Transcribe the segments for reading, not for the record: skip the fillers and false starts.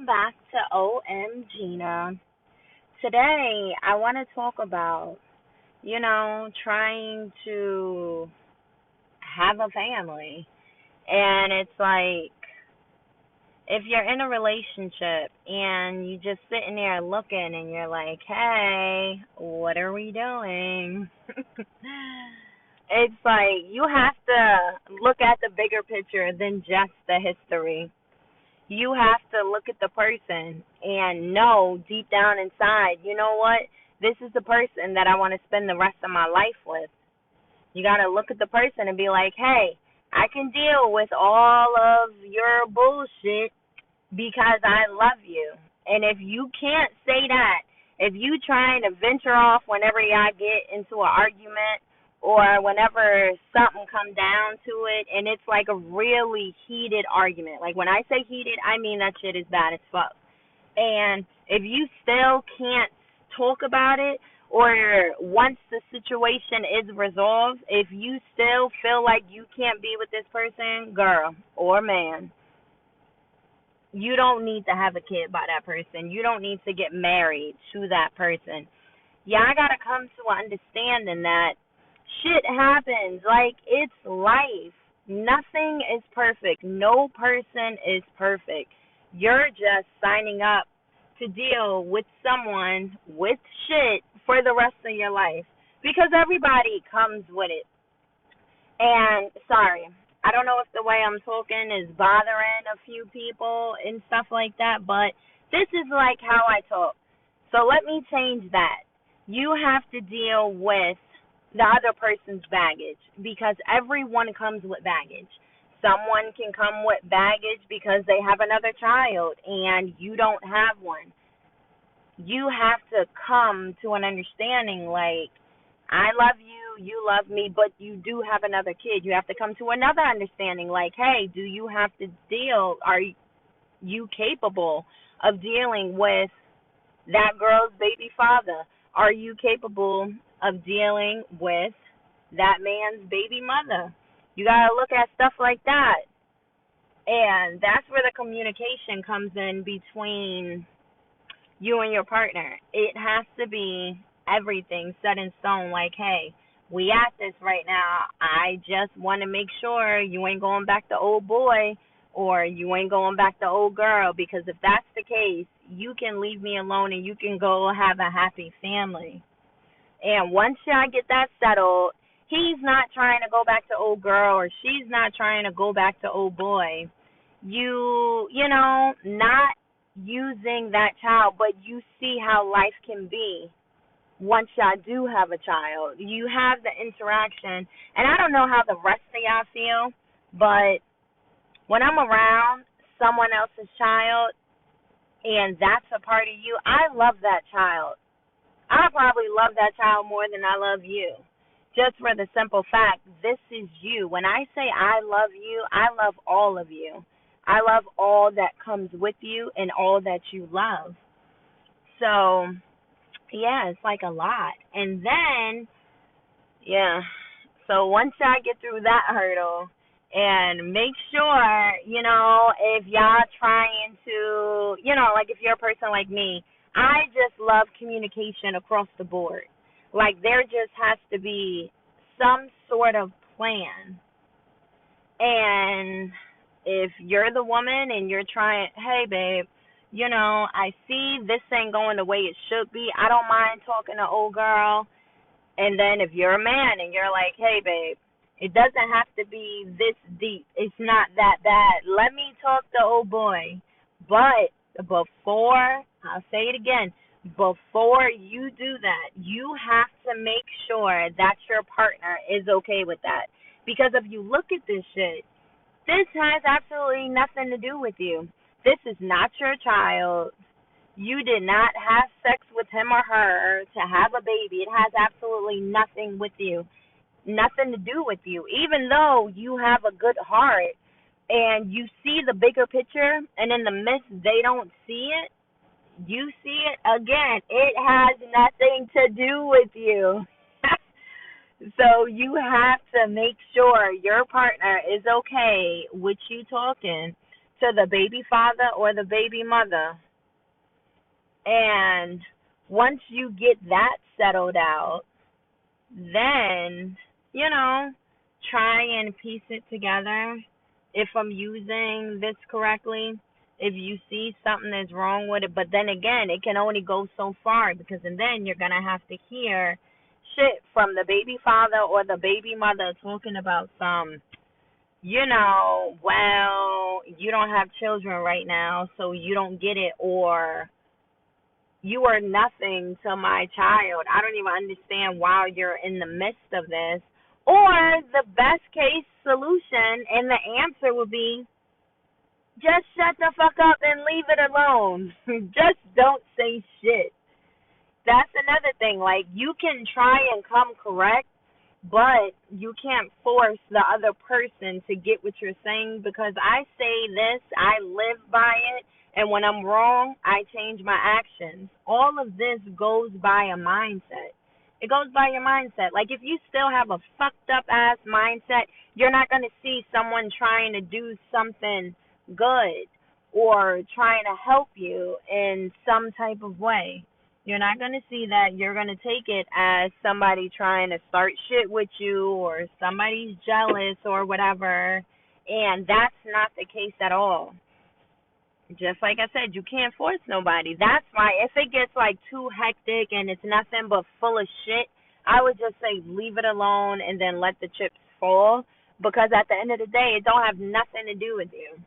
back to OM Gina. Today, I want to talk about, trying to have a family. And it's like, if you're in a relationship and you just sitting there looking and you're like, hey, what are we doing? It's like you have to look at the bigger picture than just the history. You have to look at the person and know deep down inside, you know what? This is the person that I want to spend the rest of my life with. You got to look at the person and be like, hey, I can deal with all of your bullshit because I love you. And if you can't say that, if you trying to venture off whenever y'all get into an argument or whenever something come down to it and it's like a really heated argument. Like when I say heated, I mean that shit is bad as fuck. And if you still can't talk about it or once the situation is resolved, if you still feel like you can't be with this person, girl or man, you don't need to have a kid by that person. You don't need to get married to that person. Yeah, I gotta come to an understanding that shit happens. Like, it's life. Nothing is perfect. No person is perfect. You're just signing up to deal with someone with shit for the rest of your life. Because everybody comes with it. And sorry, I don't know if the way I'm talking is bothering a few people and stuff like that, but this is like how I talk. So let me change that. You have to deal with the other person's baggage because everyone comes with baggage. Someone can come with baggage because they have another child and you don't have one. You have to come to an understanding like, I love you, you love me, but you do have another kid. You have to come to another understanding like, hey, do you have to deal, are you capable of dealing with that girl's baby father? Are you capable of dealing with that man's baby mother? You got to look at stuff like that. And that's where the communication comes in between you and your partner. It has to be everything set in stone like, hey, we at this right now. I just want to make sure you ain't going back to old boy or you ain't going back to old girl, because if that's the case, you can leave me alone and you can go have a happy family. And once y'all get that settled, he's not trying to go back to old girl or she's not trying to go back to old boy. Not using that child, but you see how life can be once y'all do have a child. You have the interaction, and I don't know how the rest of y'all feel, but when I'm around someone else's child and that's a part of you, I love that child. I probably love that child more than I love you. Just for the simple fact, this is you. When I say I love you, I love all of you. I love all that comes with you and all that you love. So, yeah, it's like a lot. And then, yeah, so once I get through that hurdle and make sure, if y'all trying to, like if you're a person like me, I just love communication across the board. Like there just has to be some sort of plan. And if you're the woman and you're trying, hey, babe, I see this ain't going the way it should be. I don't mind talking to old girl. And then if you're a man and you're like, hey, babe, it doesn't have to be this deep. It's not that bad. Let me talk to old boy. But before, I'll say it again, before you do that, you have to make sure that your partner is okay with that. Because if you look at this shit, this has absolutely nothing to do with you. This is not your child. You did not have sex with him or her to have a baby. It has absolutely nothing with you, nothing to do with you. Even though you have a good heart and you see the bigger picture, and in the midst they don't see it, you see it again. It has nothing to do with you. So you have to make sure your partner is okay with you talking to the baby father or the baby mother. And once you get that settled out, then, try and piece it together. If I'm using this correctly, if you see something is wrong with it, but then again, it can only go so far, because and then you're going to have to hear shit from the baby father or the baby mother talking about some, well, you don't have children right now, so you don't get it, or you are nothing to my child. I don't even understand why you're in the midst of this. Or the best case solution and the answer would be, just shut the fuck up and leave it alone. Just don't say shit. That's another thing. Like, you can try and come correct, but you can't force the other person to get what you're saying, because I say this, I live by it, and when I'm wrong, I change my actions. All of this goes by a mindset. It goes by your mindset. Like, if you still have a fucked up ass mindset, you're not going to see someone trying to do something good or trying to help you in some type of way. You're not going to see that. You're going to take it as somebody trying to start shit with you, or somebody's jealous or whatever. And that's not the case at all. Just like I said, you can't force nobody. That's why if it gets like too hectic and it's nothing but full of shit, I would just say leave it alone and then let the chips fall, because at the end of the day, it don't have nothing to do with you.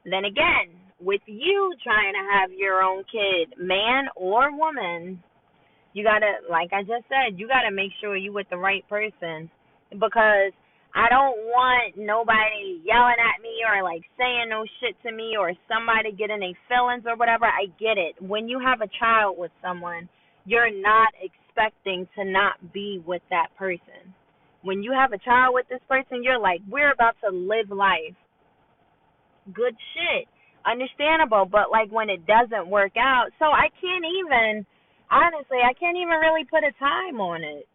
Then again, with you trying to have your own kid, man or woman, you gotta, like I just said, you gotta make sure you with the right person, because I don't want nobody yelling at me or like saying no shit to me, or somebody getting their feelings or whatever. I get it. When you have a child with someone, you're not expecting to not be with that person. When you have a child with this person, you're like, we're about to live life. Good shit. Understandable. But like when it doesn't work out, so I can't even really put a time on it,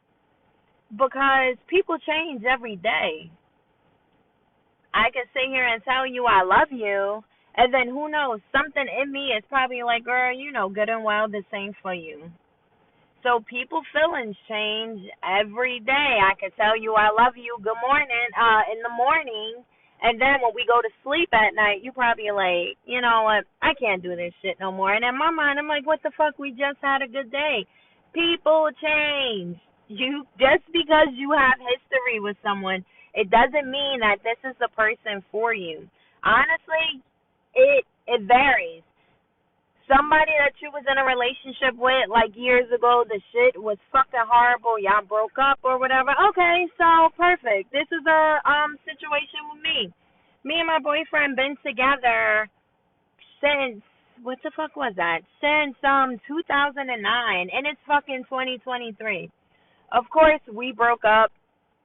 because people change every day. I can sit here and tell you I love you, and then who knows, something in me is probably like, girl, good and well this ain't for you. So people feelings change every day. I can tell you I love you, good morning, in the morning, and then when we go to sleep at night, you probably like, you know what, I can't do this shit no more. And in my mind, I'm like, what the fuck, we just had a good day. People change. You, just because you have history with someone, it doesn't mean that this is the person for you. Honestly, it varies. Somebody that you was in a relationship with like years ago, the shit was fucking horrible, y'all broke up or whatever. Okay, so perfect. This is a situation with me. Me and my boyfriend been together since, what the fuck was that? Since 2009, and it's fucking 2023. Of course, we broke up.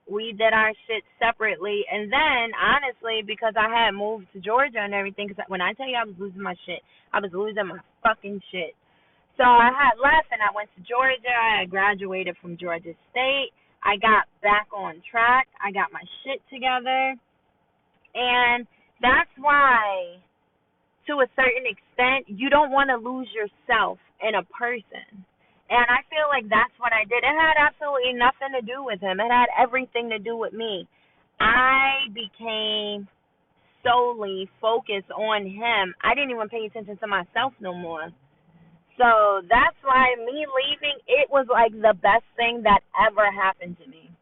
We did our shit separately, and then honestly, because I had moved to Georgia and everything, because when I tell you I was losing my shit, I was losing my fucking shit. So I had left and I went to Georgia. I graduated from Georgia State. I got back on track. I got my shit together, and that's why, to a certain extent, you don't want to lose yourself in a person. And I feel like that's what I did. It had absolutely nothing to do with him. It had everything to do with me. I became solely focused on him. I didn't even pay attention to myself no more. So that's why me leaving, it was like the best thing that ever happened to me.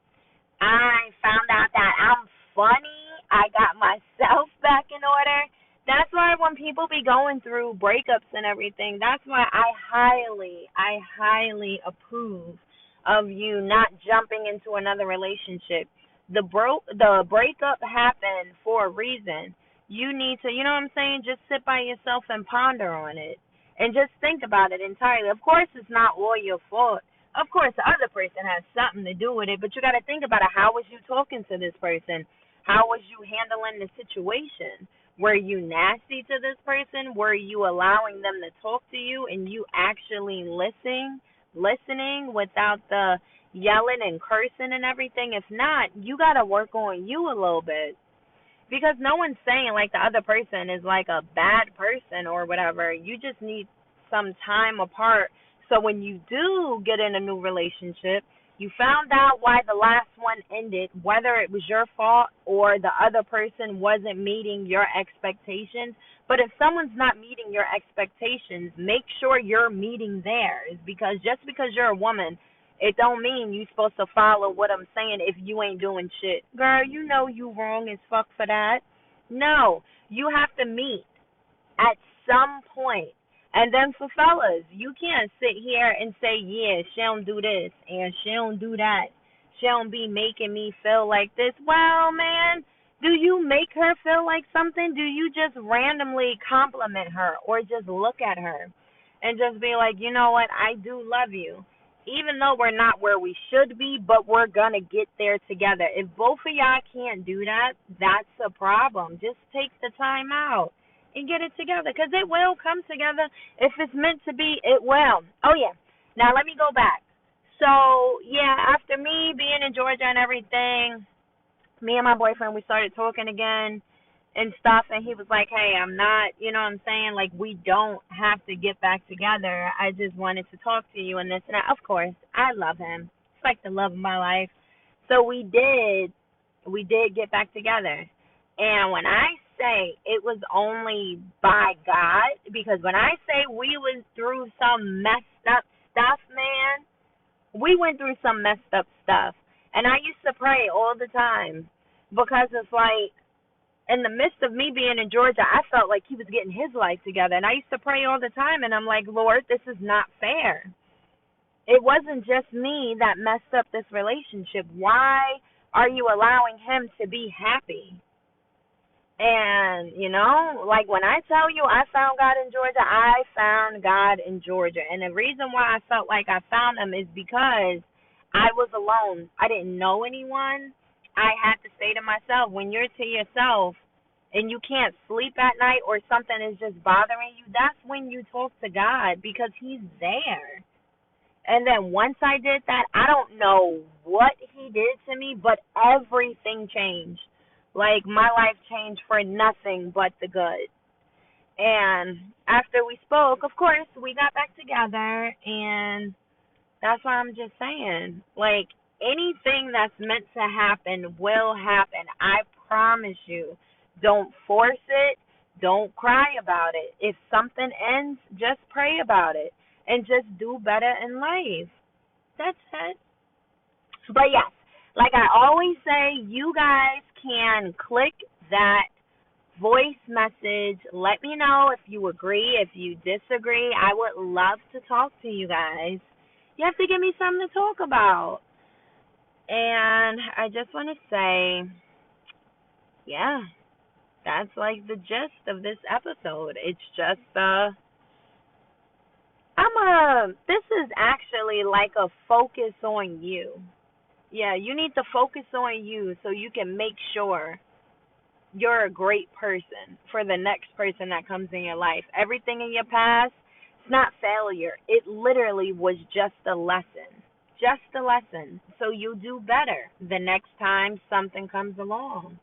I found out that I'm funny. I got myself back in order. That's why when people be going through breakups and everything, that's why I highly approve of you not jumping into another relationship. The breakup happened for a reason. You need to, you know what I'm saying, just sit by yourself and ponder on it. And just think about it entirely. Of course, it's not all your fault. Of course, the other person has something to do with it, but you got to think about it. How was you talking to this person? How was you handling the situation? Were you nasty to this person? Were you allowing them to talk to you and you actually listening without the yelling and cursing and everything? If not, you got to work on you a little bit. Because no one's saying like the other person is like a bad person or whatever. You just need some time apart. So when you do get in a new relationship, you found out why the last one ended, whether it was your fault or the other person wasn't meeting your expectations. But if someone's not meeting your expectations, make sure you're meeting theirs. Because just because you're a woman, it don't mean you supposed to follow what I'm saying if you ain't doing shit. Girl, you know you wrong as fuck for that. No, you have to meet at some point. And then for fellas, you can't sit here and say, yeah, she don't do this and she don't do that. She don't be making me feel like this. Well, man, do you make her feel like something? Do you just randomly compliment her or just look at her and just be like, you know what, I do love you. Even though we're not where we should be, but we're going to get there together. If both of y'all can't do that, that's a problem. Just take the time out and get it together, because it will come together. If it's meant to be, it will. Oh, yeah. Now, let me go back. So, yeah, after me being in Georgia and everything, me and my boyfriend, we started talking again and stuff, and he was like, hey, I'm not, you know what I'm saying? Like, we don't have to get back together. I just wanted to talk to you and this and that. Of course, I love him. It's like the love of my life. So we did get back together. And when I say it was only by God, because when I say we went through some messed up stuff, man, we went through some messed up stuff. And I used to pray all the time, because it's like, in the midst of me being in Georgia, I felt like he was getting his life together. And I used to pray all the time, and I'm like, Lord, this is not fair. It wasn't just me that messed up this relationship. Why are you allowing him to be happy? And, you know, like when I tell you I found God in Georgia, I found God in Georgia. And the reason why I felt like I found him is because I was alone. I didn't know anyone. I had to say to myself, when you're to yourself and you can't sleep at night or something is just bothering you, that's when you talk to God, because he's there. And then once I did that, I don't know what he did to me, but everything changed. Like, my life changed for nothing but the good. And after we spoke, of course, we got back together, and that's why I'm just saying, like, anything that's meant to happen will happen. I promise you. Don't force it. Don't cry about it. If something ends, just pray about it and just do better in life. That's it. But yes, like I always say, you guys can click that voice message. Let me know if you agree, if you disagree. I would love to talk to you guys. You have to give me something to talk about. And I just want to say, yeah, that's like the gist of this episode. It's just this is actually like a focus on you. Yeah, you need to focus on you so you can make sure you're a great person for the next person that comes in your life. Everything in your past, it's not failure. It literally was just a lesson. Just a lesson. So you do better the next time something comes along.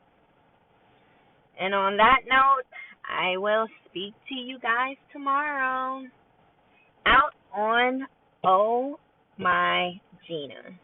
And on that note, I will speak to you guys tomorrow. Out on Oh My Gina.